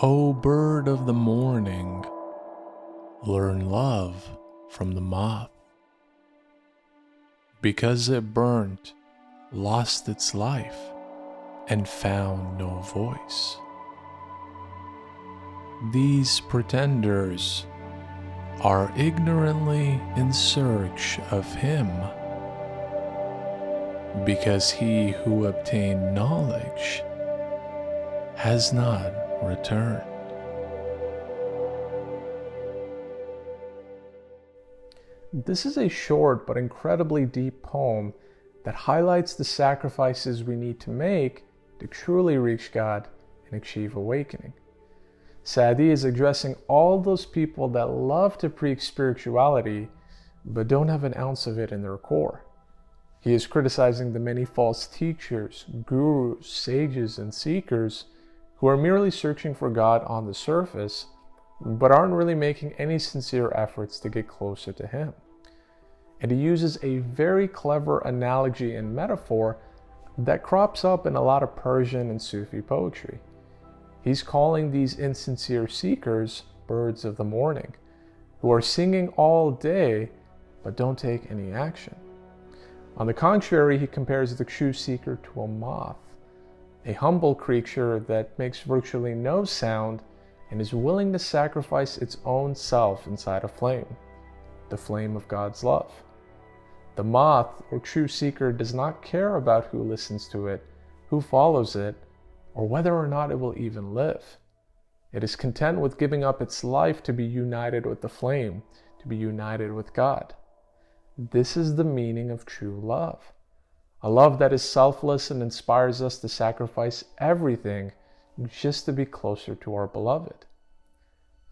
O bird of the morning, learn love from the moth. Because it burnt, lost its life, and found no voice. These pretenders are ignorantly in search of him, because he who obtained knowledge has not returned. This is a short but incredibly deep poem that highlights the sacrifices we need to make to truly reach God and achieve awakening. Saadi is addressing all those people that love to preach spirituality but don't have an ounce of it in their core. He is criticizing the many false teachers, gurus, sages, and seekers who are merely searching for God on the surface but aren't really making any sincere efforts to get closer to Him. And he uses a very clever analogy and metaphor that crops up in a lot of Persian and Sufi poetry. He's calling these insincere seekers birds of the morning, who are singing all day but don't take any action. On the contrary, he compares the true seeker to a moth, a humble creature that makes virtually no sound and is willing to sacrifice its own self inside a flame, the flame of God's love. The moth, or true seeker, does not care about who listens to it, who follows it, or whether or not it will even live. It is content with giving up its life to be united with the flame, to be united with God. This is the meaning of true love. A love that is selfless and inspires us to sacrifice everything just to be closer to our beloved.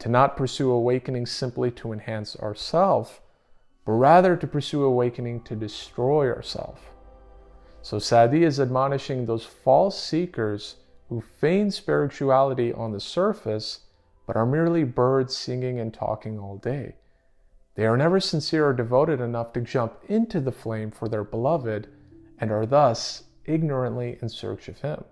To not pursue awakening simply to enhance ourselves, but rather to pursue awakening to destroy ourselves. So Saadi is admonishing those false seekers who feign spirituality on the surface, but are merely birds singing and talking all day. They are never sincere or devoted enough to jump into the flame for their beloved, and are thus ignorantly in search of him.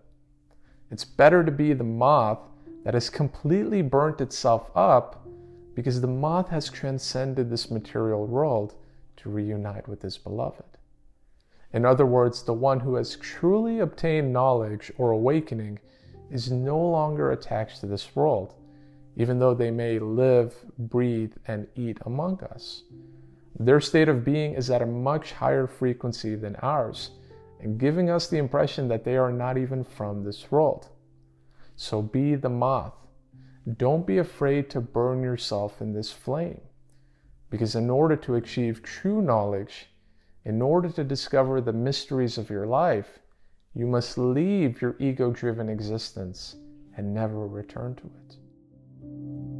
It's better to be the moth that has completely burnt itself up, because the moth has transcended this material world to reunite with his beloved. In other words, the one who has truly obtained knowledge or awakening is no longer attached to this world, even though they may live, breathe, and eat among us. Their state of being is at a much higher frequency than ours, and giving us the impression that they are not even from this world. So be the moth. Don't be afraid to burn yourself in this flame, because in order to achieve true knowledge, in order to discover the mysteries of your life, you must leave your ego-driven existence and never return to it.